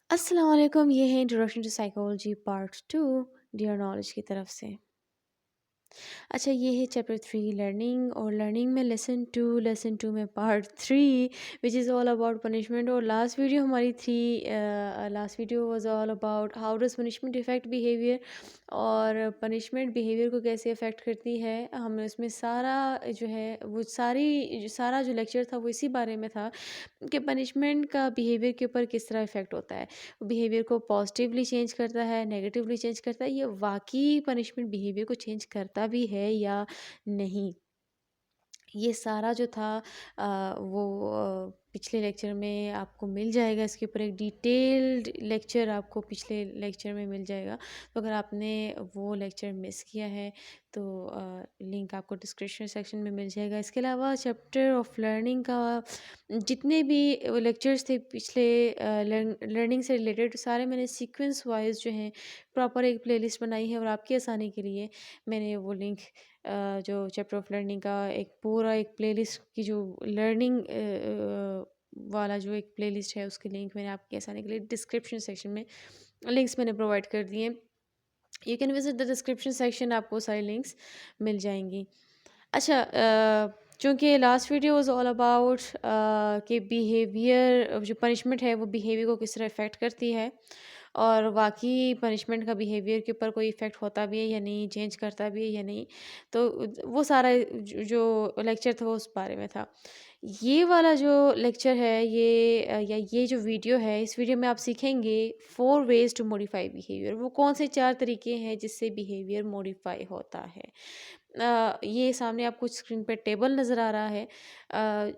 अस्सलाम वालेकुम, ये है introduction to psychology part 2 dear knowledge की तरफ से। अच्छा, ये है चैप्टर 3 लर्निंग, और लर्निंग में लेसन 2 में part 3 which is all about punishment. और last video was all about how does punishment effect behaviour, और पनिशमेंट बिहेवियर को कैसे अफेक्ट करती है। हमने उसमें सारा जो है वो सारा जो लेक्चर था वो इसी बारे में था कि पनिशमेंट का बिहेवियर के ऊपर किस तरह इफ़ेक्ट होता है। बिहेवियर को पॉजिटिवली चेंज करता है, नेगेटिवली चेंज करता है, ये वाक़ई पनिशमेंट बिहेवियर को चेंज करता भी है या नहीं। ये सारा जो था वो पिछले लेक्चर में आपको मिल जाएगा। इसके ऊपर एक डिटेल्ड लेक्चर आपको पिछले लेक्चर में मिल जाएगा। तो अगर आपने वो लेक्चर मिस किया है तो लिंक आपको डिस्क्रिप्शन सेक्शन में मिल जाएगा। इसके अलावा चैप्टर ऑफ लर्निंग का जितने भी लेक्चर्स थे पिछले लर्निंग से रिलेटेड, सारे मैंने सीक्वेंस वाइज जो हैं प्रॉपर एक प्लेलिस्ट बनाई है, और आपकी आसानी के लिए मैंने वो लिंक जो चैप्टर ऑफ लर्निंग का एक पूरा एक प्लेलिस्ट की जो लर्निंग वाला जो एक प्लेलिस्ट है उसकी लिंक मैंने आपके आसानी के लिए डिस्क्रिप्शन सेक्शन में लिंक्स मैंने प्रोवाइड कर दिए। You can visit the description section, आपको सारी लिंक्स मिल जाएंगी। अच्छा, चूँकि last video was all about कि बिहेवियर जो पनिशमेंट है वो बिहेवियर को किस तरह इफ़ेक्ट करती है, और वाक़ई पनिशमेंट का बिहेवियर के ऊपर कोई इफ़ेक्ट होता भी है या नहीं, चेंज करता भी है या नहीं। तो वो सारा जो लेक्चर था वो उस बारे में था। ये वाला जो लेक्चर है या ये जो वीडियो है, इस वीडियो में आप सीखेंगे 4 वेज़ टू मॉडिफ़ाई बिहेवियर। वो कौन से 4 तरीके हैं जिससे बिहेवियर मॉडिफ़ाई होता है। ये सामने आपको स्क्रीन पे टेबल नज़र आ रहा है।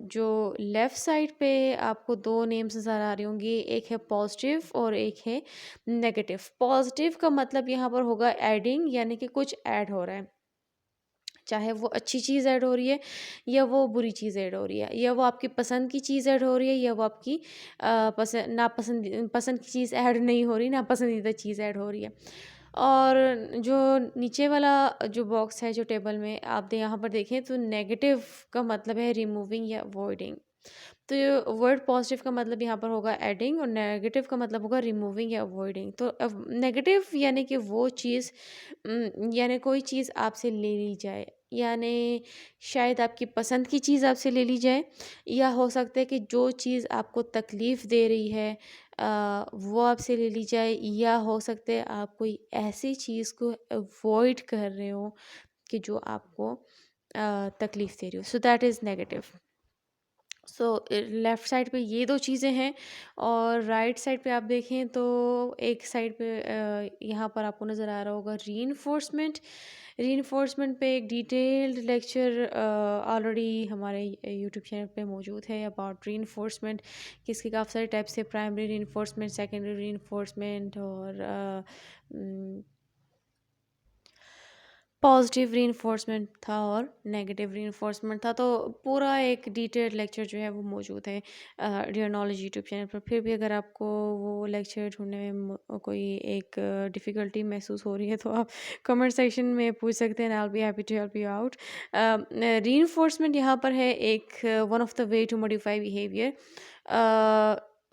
जो लेफ़्ट साइड पे आपको 2 नेम्स नज़र आ रही होंगी, एक है पॉज़िटिव और एक है नेगेटिव। पॉज़िटिव का मतलब यहाँ पर होगा एडिंग, यानी कि कुछ ऐड हो रहा है। चाहे वो अच्छी चीज़ ऐड हो रही है या वो बुरी चीज़ ऐड हो रही है, या वो आपकी पसंद की चीज़ ऐड हो रही है या वो आपकी पसंद की चीज़ ऐड नहीं हो रही, नापसंदीदा चीज़ ऐड हो रही है। और जो नीचे वाला जो बॉक्स है जो टेबल में आप यहाँ पर देखें, तो नेगेटिव का मतलब है रिमूविंग या अवॉइडिंग। तो ये वर्ड पॉजिटिव का मतलब यहाँ पर होगा एडिंग, और नेगेटिव का मतलब होगा रिमूविंग या अवॉइडिंग। तो नेगेटिव यानी कि वो चीज़, यानी कोई चीज़ आपसे ले ली जाए, यानी शायद आपकी पसंद की चीज़ आपसे ले ली जाए, या हो सकता है कि जो चीज़ आपको तकलीफ़ दे रही है वो आपसे ले ली जाए, या हो सकता है आप कोई ऐसी चीज़ को अवॉइड कर रहे हो कि जो आपको तकलीफ़ दे रही हो। सो that is negative. So left side पे ये 2 चीज़ें हैं, और राइट साइड पे आप देखें तो एक साइड पे यहाँ पर आपको नज़र आ रहा होगा रीइंफोर्समेंट। रीइंफोर्समेंट पे एक डिटेल्ड लेक्चर ऑलरेडी हमारे यूट्यूब चैनल पे मौजूद है अबाउट रीइंफोर्समेंट, कि इसके काफ़ी सारे टाइप्स है, प्राइमरी रीइंफोर्समेंट, सेकेंडरी रीइंफोर्समेंट, और पॉजिटिव रीइंफोर्समेंट था और नेगेटिव रीइंफोर्समेंट था। तो पूरा एक डिटेल्ड लेक्चर जो है वो मौजूद है डियर नॉलेज यूट्यूब चैनल पर। फिर भी अगर आपको वो लेक्चर ढूंढने में कोई एक डिफ़िकल्टी महसूस हो रही है तो आप कमेंट सेक्शन में पूछ सकते हैं, I will be happy to help you out. Reinforcement यहाँ पर है एक one of the way to modify behaviour.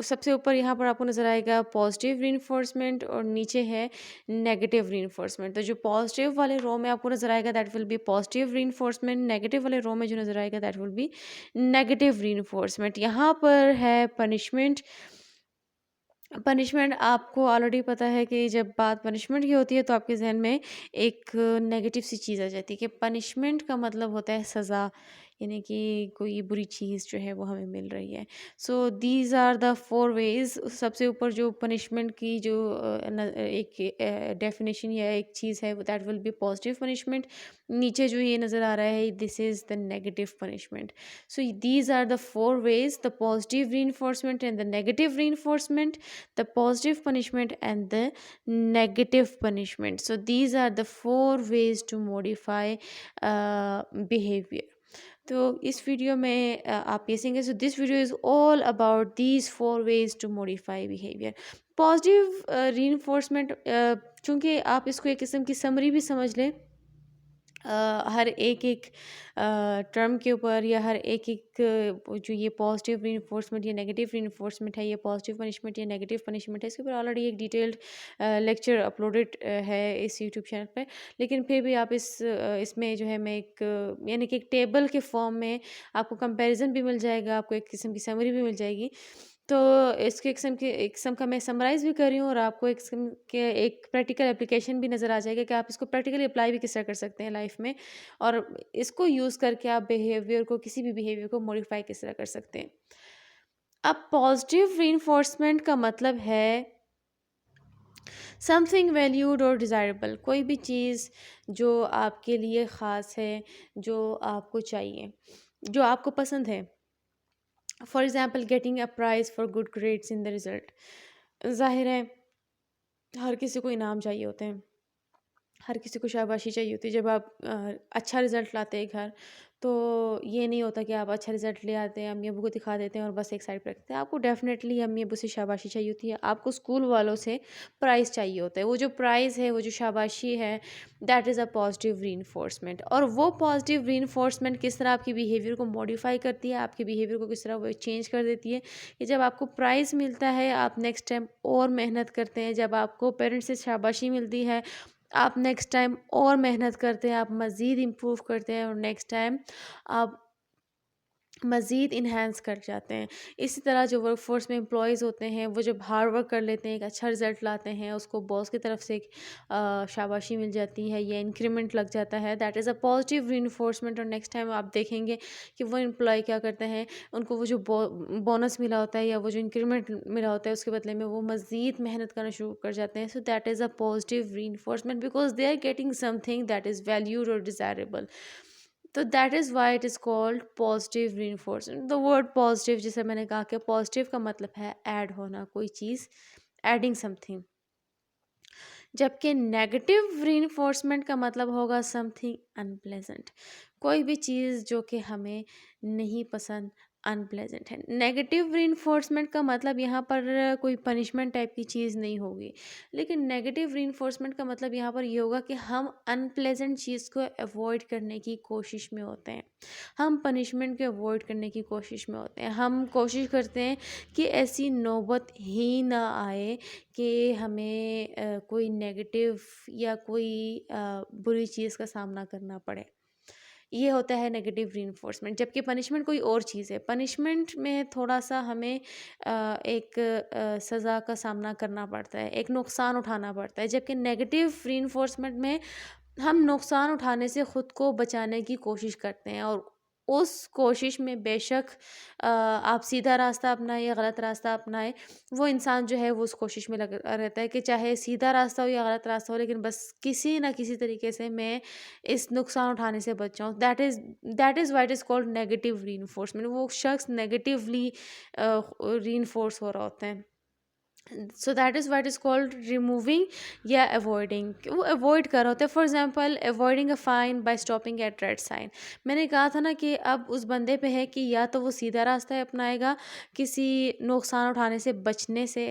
सबसे ऊपर यहाँ पर आपको नज़र आएगा पॉजिटिव रीइंफोर्समेंट, और नीचे है नेगेटिव रीइंफोर्समेंट। तो जो पॉजिटिव वाले रो में आपको नज़र आएगा that will be positive reinforcement, negative वाले रो में जो नज़र आएगा that will be negative reinforcement. यहाँ पर है पनिशमेंट। पनिशमेंट आपको ऑलरेडी पता है कि जब बात पनिशमेंट की होती है तो आपके ज़हन में एक नेगेटिव सी चीज़ आ जाती है कि पनिशमेंट का मतलब होता है सज़ा, यानी कि कोई बुरी चीज़ जो है वो हमें मिल रही है। So these are the 4 ways. सबसे ऊपर जो पनिशमेंट की जो एक डेफिनेशन या एक चीज़ है that will be positive punishment. नीचे जो ये नज़र आ रहा है this is the negative punishment. So these are the 4 ways: the positive reinforcement and the negative reinforcement, the positive punishment and the negative punishment. So these are the 4 ways to modify behavior. तो इस video में आप ये सीखेंगे। So this video is all about these 4 ways to modify behaviour. Positive reinforcement, चूँकि आप इसको एक किस्म की समरी भी समझ लें, हर एक टर्म के ऊपर या हर एक वो जो ये पॉजिटिव रीइंफोर्समेंट या नेगेटिव रीइंफोर्समेंट है, ये पॉजिटिव पनिशमेंट या नेगेटिव पनिशमेंट है, इसके ऊपर ऑलरेडी एक डिटेल्ड लेक्चर अपलोडेड है इस यूट्यूब चैनल पे। लेकिन फिर भी आप इसमें जो है मैं एक यानी कि एक टेबल के फॉर्म में आपको कंपैरिजन भी मिल जाएगा, आपको एक किस्म की समरी भी मिल जाएगी। तो इसके एक किस्म का मैं समराइज़ भी कर रही हूँ और आपको एक किस्म के एक प्रैक्टिकल एप्लीकेशन भी नज़र आ जाएगा कि आप इसको प्रैक्टिकली अप्लाई भी किस तरह कर सकते हैं लाइफ में, और इसको यूज़ करके आप बिहेवियर को, किसी भी बिहेवियर को मॉडिफाई किस तरह कर सकते हैं। अब पॉजिटिव रीइंफोर्समेंट का मतलब है समथिंग वैल्यूड और डिज़ायरेबल, कोई भी चीज़ जो आपके लिए ख़ास है, जो आपको चाहिए, जो आपको पसंद है। For example getting a prize for good grades in the result. ज़ाहिर है हर किसी को इनाम चाहिए होते हैं, हर किसी को शाबाशी चाहिए होती है जब आप अच्छा रिज़ल्ट लाते हैं घर। तो ये नहीं होता कि आप अच्छा रिज़ल्ट ले आते हैं, अम्मी अब्बू को दिखा देते हैं और बस एक साइड पे रखते हैं। आपको डेफ़िनेटली अम्मी अब्बू से शाबाशी चाहिए होती है, आपको स्कूल वालों से प्राइज़ चाहिए होता है। वो जो प्राइज़ है, वो जो शाबाशी है, that is a positive reinforcement. और वो पॉज़िटिव रीइंफोर्समेंट किस तरह आपके बिहेवियर को मॉडिफ़ाई करती है, आपके बिहेवियर को किस तरह वो चेंज कर देती है, कि जब आपको प्राइज़ मिलता है, आप नेक्स्ट टाइम और मेहनत करते हैं। जब आपको पेरेंट्स से शाबाशी मिलती है, आप नेक्स्ट टाइम और मेहनत करते हैं, आप मज़ीद इम्प्रूव करते हैं और नेक्स्ट टाइम आप मज़ीद इन्हांस कर जाते हैं। इसी तरह जो वर्कफ़ोर्स में एम्प्लॉइज़ होते हैं, वो जब हार्ड वर्क कर लेते हैं, एक अच्छा रिज़ल्ट लाते हैं, उसको बॉस की तरफ से एक शाबाशी मिल जाती है या इंक्रीमेंट लग जाता है, that is a positive reinforcement. और नेक्स्ट टाइम आप देखेंगे कि वो एम्प्लॉयी क्या करते हैं, उनको वो जो बोनस मिला होता है या वो जो इंक्रीमेंट मिला होता है, उसके बदले में वो मज़ीद मेहनत करना शुरू कर जाते हैं। So that is a positive reinforcement because they are getting something that is valued और डिज़ायरेबल। तो that is why it is called positive reinforcement. The word positive, जैसे मैंने कहा कि पॉजिटिव का मतलब है ऐड होना, कोई चीज़, एडिंग समथिंग। जबकि नेगेटिव रीइंफोर्समेंट का मतलब होगा समथिंग अनप्लेजेंट, कोई भी चीज़ जो कि हमें नहीं पसंद, अनप्लेजेंट है। नेगेटिव रीइंफोर्समेंट का मतलब यहाँ पर कोई पनिशमेंट टाइप की चीज़ नहीं होगी, लेकिन नेगेटिव रीइंफोर्समेंट का मतलब यहाँ पर ये होगा कि हम अनप्लेजेंट चीज़ को अवॉइड करने की कोशिश में होते हैं, हम पनिशमेंट को अवॉइड करने की कोशिश में होते हैं, हम कोशिश करते हैं कि ऐसी नौबत ही ना आए कि हमें कोई नेगेटिव या कोई बुरी चीज़ का सामना करना पड़े। ये होता है नेगेटिव रीइंफोर्समेंट। जबकि पनिशमेंट कोई और चीज़ है। पनिशमेंट में थोड़ा-सा हमें एक सज़ा का सामना करना पड़ता है, एक नुकसान उठाना पड़ता है। जबकि नेगेटिव रीइंफोर्समेंट में हम नुकसान उठाने से खुद को बचाने की कोशिश करते हैं, और उस कोशिश में बेशक आप सीधा रास्ता अपनाएं या गलत रास्ता अपनाएं, वो इंसान जो है वो उस कोशिश में लगा रहता है कि चाहे सीधा रास्ता हो या गलत रास्ता हो, लेकिन बस किसी ना किसी तरीके से मैं इस नुकसान उठाने से बच जाऊँ। That is why it is called negative reinforcement. वो शख्स नेगेटिवली रीइंफोर्स हो रहा होता है। So that is what is called removing या अवॉइडिंग, वो अवॉइड कर रहा होता है। For example avoiding a fine by stopping at red sign. मैंने कहा था ना कि अब उस बंदे पे है कि या तो वो सीधा रास्ता अपनाएगा किसी नुकसान उठाने से बचने से,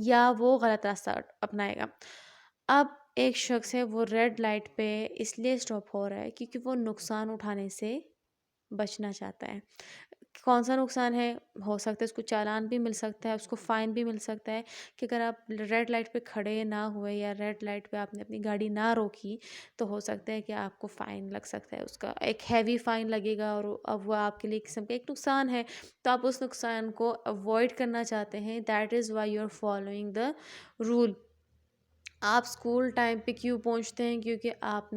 या वो गलत रास्ता अपनाएगा। अब एक शख्स है, वो रेड लाइट पे इसलिए स्टॉप हो रहा है क्योंकि वो नुकसान उठाने से बचना चाहता है। कौन-सा नुकसान है? हो सकता है उसको चालान भी मिल सकता है, उसको फ़ाइन भी मिल सकता है कि अगर आप रेड लाइट पे खड़े ना हुए या रेड लाइट पे आपने अपनी गाड़ी ना रोकी, तो हो सकता है कि आपको फ़ाइन लग सकता है। उसका एक हेवी फ़ाइन लगेगा और अब वो आपके लिए किस्म का एक नुकसान है, तो आप उस नुकसान को अवॉइड करना चाहते हैं। That is why you are following the rule. आप स्कूल टाइम पे क्यों पहुंचते हैं? क्योंकि आप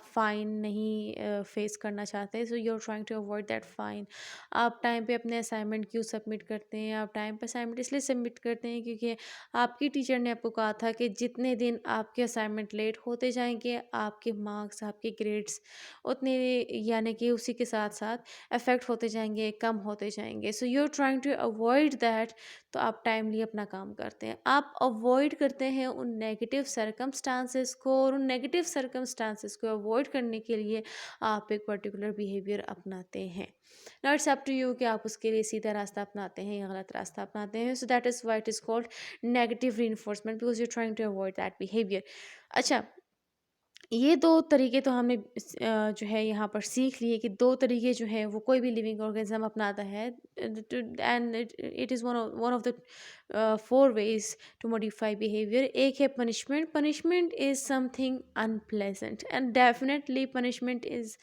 फ़ाइन नहीं फेस करना चाहते, so you are trying to avoid that fine. आप टाइम पे अपने असाइनमेंट क्यों सबमिट करते हैं? आप टाइम पे असाइनमेंट इसलिए सबमिट करते हैं क्योंकि आपकी टीचर ने आपको कहा था कि जितने दिन आपके असाइनमेंट लेट होते जाएंगे, आपके मार्क्स, आपके ग्रेड्स उतने, यानी कि उसी के साथ साथ अफेक्ट होते जाएंगे, कम होते जाएंगे। So you are trying to avoid that. तो आप टाइमली अपना काम करते हैं, आप अवॉइड करते हैं उन नेगेटिव सर्कमस्टांसेस को, और उन नेगेटिव सर्कमस्टांसेस को अवॉइड करने के लिए आप एक पर्टिकुलर बिहेवियर अपनाते हैं। Now it's up to you कि आप उसके लिए सीधा रास्ता अपनाते हैं या गलत रास्ता अपनाते हैं। So that is why it is called negative reinforcement, because you trying to avoid that behaviour. अच्छा, ये 2 तरीके तो हमने जो है यहाँ पर सीख लिए कि 2 तरीके जो हैं वो कोई भी लिविंग ऑर्गेनिज़्म अपनाता है and it is one of the 4 ways to modify behaviour. एक है punishment. Punishment is something unpleasant and definitely punishment is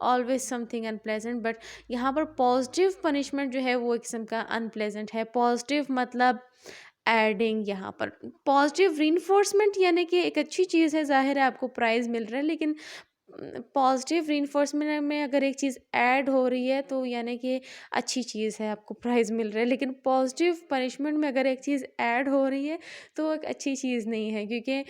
always something unpleasant, but यहाँ पर पॉज़िटिव पनिशमेंट जो है वो एक किस्म का अनप्लेज़ेंट है। पॉज़िटिव मतलब एडिंग, यहाँ पर पॉजिटिव रीइंफोर्समेंट यानी कि एक अच्छी चीज़ है, ज़ाहिर है आपको प्राइज़ मिल रहा है, लेकिन पॉजिटिव रीइंफोर्समेंट में अगर एक चीज़ ऐड हो रही है तो यानी कि अच्छी चीज़ है, आपको प्राइज़ मिल रहा है। लेकिन पॉजिटिव पनिशमेंट में अगर एक चीज़ ऐड हो रही है तो वो एक अच्छी चीज़ नहीं है, क्योंकि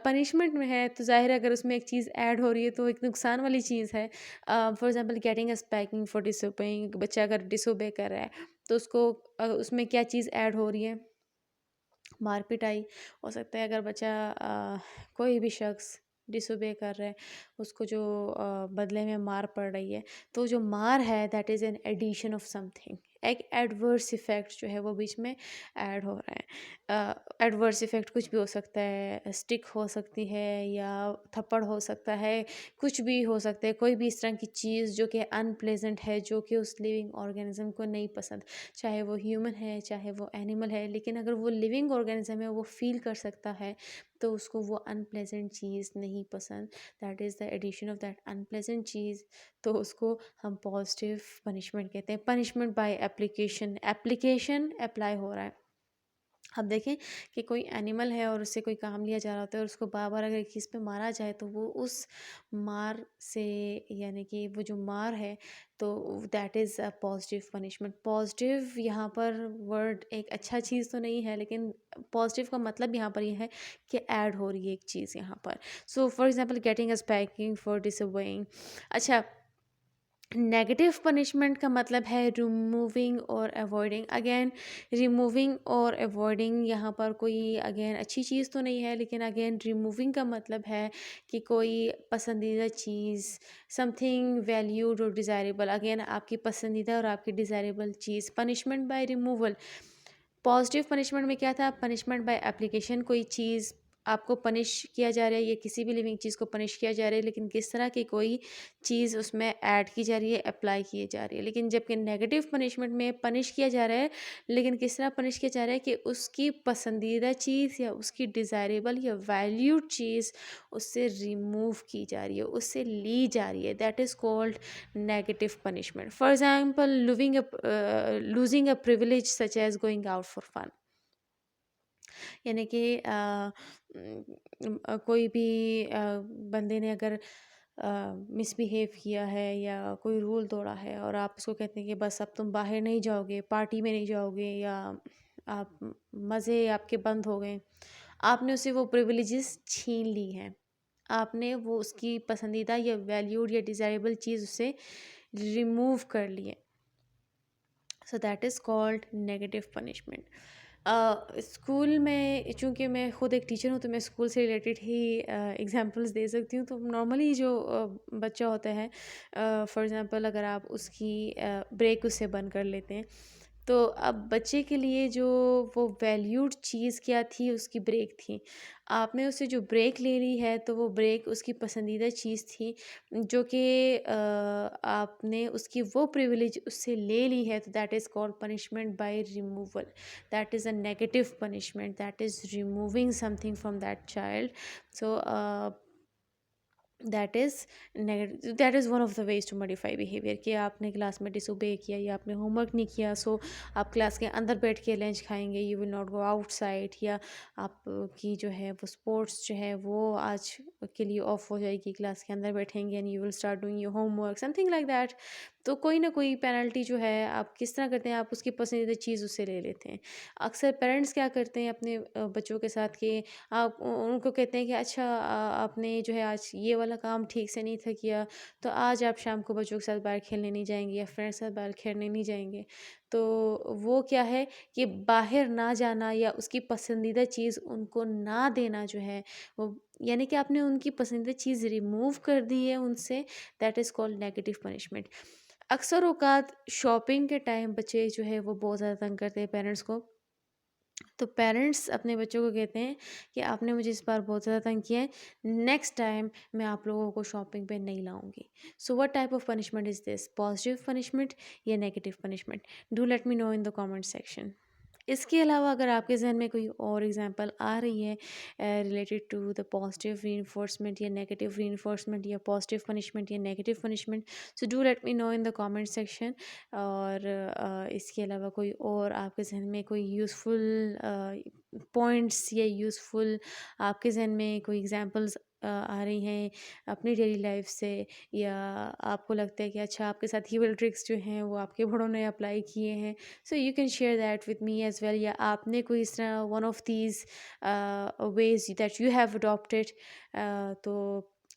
पनिशमेंट में है तो ज़ाहिर है अगर उसमें एक चीज़ ऐड हो रही है तो एक नुकसान वाली चीज़ है। For example getting a spanking for disobeying, बच्चा अगर डिसोबे कर रहा है तो उसको उसमें क्या चीज़ ऐड हो रही है? मार पिटाई। हो सकता है अगर बच्चा कोई भी शख्स डिसोबे कर रहा है, उसको जो बदले में मार पड़ रही है, तो जो मार है that is an addition of something. एक एडवर्स इफ़ेक्ट जो है वो बीच में ऐड हो रहा है। एडवर्स इफ़ेक्ट कुछ भी हो सकता है, स्टिक हो सकती है या थप्पड़ हो सकता है, कुछ भी हो सकता है, कोई भी इस तरह की चीज़ जो कि अनप्लेज़ेंट है, जो कि उस लिविंग ऑर्गेनिज़्म को नहीं पसंद। चाहे वो ह्यूमन है, चाहे वो एनिमल है, लेकिन अगर वो लिविंग ऑर्गेनिज्म है, वो फील कर सकता है, तो उसको वो अनप्लेजेंट चीज़ नहीं पसंद। That is the addition of that unpleasant चीज़, तो उसको हम पॉजिटिव पनिशमेंट कहते हैं। Punishment by application, application apply हो रहा है। अब देखें कि कोई एनिमल है और उससे कोई काम लिया जा रहा होता है और उसको बार-बार अगर एक चीज़ पे मारा जाए तो वो उस मार से, यानी कि वो जो मार है, तो that is a positive punishment. Positive यहाँ पर वर्ड एक अच्छा चीज़ तो नहीं है, लेकिन पॉजिटिव का मतलब यहाँ पर ये है कि ऐड हो रही है एक चीज़ यहाँ पर। So for example getting a spanking for disobeying. अच्छा, नेगेटिव पनिशमेंट का मतलब है रिमूविंग और अवॉइडिंग। अगेन रिमूविंग और अवॉइडिंग यहाँ पर कोई अगेन अच्छी चीज़ तो नहीं है, लेकिन अगेन रिमूविंग का मतलब है कि कोई पसंदीदा चीज़, समथिंग वैल्यूड और डिज़ायरेबल, अगेन आपकी पसंदीदा और आपकी डिज़ायरेबल चीज़। Punishment by removal. Positive punishment में क्या था? पनिशमेंट बाय एप्लीकेशन, कोई चीज़ आपको पनिश किया जा रहा है या किसी भी लिविंग चीज़ को पनिश किया जा रहा है, लेकिन किस तरह की कोई चीज़ उसमें ऐड की जा रही है, अप्लाई की जा रही है। लेकिन जबकि नेगेटिव पनिशमेंट में पनिश किया जा रहा है, लेकिन किस तरह पनिश किया जा रहा है कि उसकी पसंदीदा चीज़ या उसकी डिज़ायरेबल या वैल्यूड चीज़ उससे रिमूव की जा रही है, उससे ली जा रही है। That is called negative punishment. For example losing a privilege such as going out for fun, यानी कि कोई भी बंदे ने अगर मिसबिहेव किया है या कोई रूल तोड़ा है और आप उसको कहते हैं कि बस अब तुम बाहर नहीं जाओगे, पार्टी में नहीं जाओगे, या आप मज़े आपके बंद हो गए, आपने उसे वो प्रिविलेजेस छीन ली हैं, आपने वो उसकी पसंदीदा या वैल्यूड या डिज़ायरेबल चीज़ उससे रिमूव कर ली है। So that is called negative punishment. School में, चूँकि मैं खुद एक टीचर हूँ, तो मैं स्कूल से रिलेटेड ही एग्जांपल्स दे सकती हूँ। तो नॉर्मली जो बच्चा होता है, फॉर एग्जांपल अगर आप उसकी ब्रेक उससे बंद कर लेते हैं, तो अब बच्चे के लिए जो वो वैल्यूड चीज़ क्या थी, उसकी ब्रेक थी। आपने उससे जो ब्रेक ले ली है, तो वो ब्रेक उसकी पसंदीदा चीज़ थी, जो कि आपने उसकी वो प्रिविलेज उससे ले ली है, तो that is called punishment by removal. That is a negative punishment, that is removing something from that child. So that is one of the ways to modify behaviour, कि आपने क्लास में डिसोबे किया या आपने होमवर्क नहीं किया, सो आप class के अंदर बैठ के लंच खाएंगे, you will not go outside, या आपकी जो है वो स्पोर्ट्स जो है वो आज के लिए ऑफ हो जाएगी, क्लास के अंदर बैठेंगे and you will start doing your homework, something like that. तो कोई ना कोई पेनल्टी जो है आप किस तरह करते हैं, आप उसकी पसंदीदा चीज़ उससे ले लेते हैं। अक्सर पेरेंट्स क्या करते हैं अपने बच्चों के साथ, कि आप उनको कहते हैं कि अच्छा, आपने जो है आज ये वाला काम ठीक से नहीं था किया, तो आज आप शाम को बच्चों के साथ बाहर खेलने नहीं जाएंगे या फ्रेंड्स के साथ बाहर खेलने नहीं जाएंगे। तो वो क्या है कि बाहर ना जाना या उसकी पसंदीदा चीज़ उनको ना देना जो है वो, यानी कि आपने उनकी पसंदीदा चीज़ रिमूव कर दी है उनसे। That is called negative punishment. अक्सर औकात शॉपिंग के टाइम बच्चे जो है वो बहुत ज़्यादा तंग करते हैं पेरेंट्स को, तो पेरेंट्स अपने बच्चों को कहते हैं कि आपने मुझे इस बार बहुत ज़्यादा तंग किया है, नेक्स्ट टाइम मैं आप लोगों को शॉपिंग पे नहीं लाऊँगी। So what type of punishment is this? Positive punishment या negative punishment? Do let me know in the comment section. इसके अलावा अगर आपके ज़हन में कोई और एग्ज़ाम्पल आ रही है related to the positive reinforcement या नेगेटिव रीइंफोर्समेंट या पॉजिटिव पनिशमेंट या negative punishment, so do let me know in the comment section. और इसके अलावा कोई और आपके ज़हन में कोई यूज़फुल पॉइंट्स या यूज़फुल आपके ज़हन में कोई एग्ज़ाम्पल्स आ रही हैं अपनी डेली लाइफ से, या आपको लगता है कि अच्छा आपके साथ ये वाले ट्रिक्स जो हैं वो आपके बड़ों ने अप्लाई किए हैं, so you can share that with me as well, या आपने कोई इस तरह one of these ways that you have adopted, तो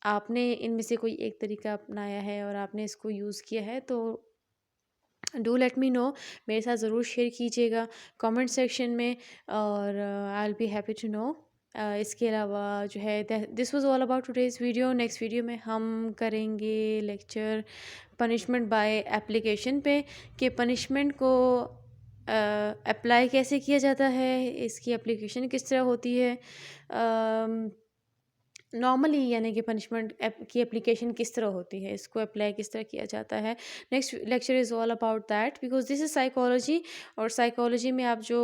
आपने इनमें से कोई एक तरीका अपनाया है और आपने इसको यूज़ किया है, तो डू लेट मी नो, मेरे साथ ज़रूर शेयर कीजिएगा कमेंट सेक्शन में, और I will be happy to know. इसके अलावा जो है this was all about today's video. Next video में हम करेंगे लेक्चर पनिशमेंट बाय एप्लीकेशन पे, कि पनिशमेंट को अप्लाई कैसे किया जाता है, इसकी एप्लीकेशन किस तरह होती है, नॉर्मली यानी कि पनिशमेंट की एप्लीकेशन किस तरह होती है, इसको अप्लाई किस तरह किया जाता है। Next lecture is all about that, because this is psychology, और साइकोलॉजी में आप जो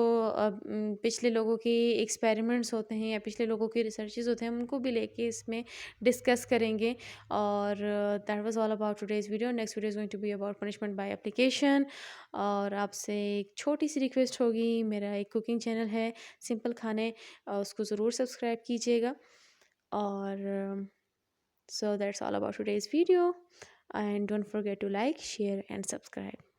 पिछले लोगों की एक्सपेरिमेंट्स होते हैं या पिछले लोगों की रिसर्चेज होते हैं उनको भी लेके इसमें डिस्कस करेंगे। और that was all about today's video. Next video is going to be about punishment by application. और आपसे एक छोटी सी रिक्वेस्ट होगी, मेरा एक कुकिंग चैनल है सिंपल खाने, उसको ज़रूर सब्सक्राइब कीजिएगा। और so that's all about today's video, and don't forget to like, share and subscribe.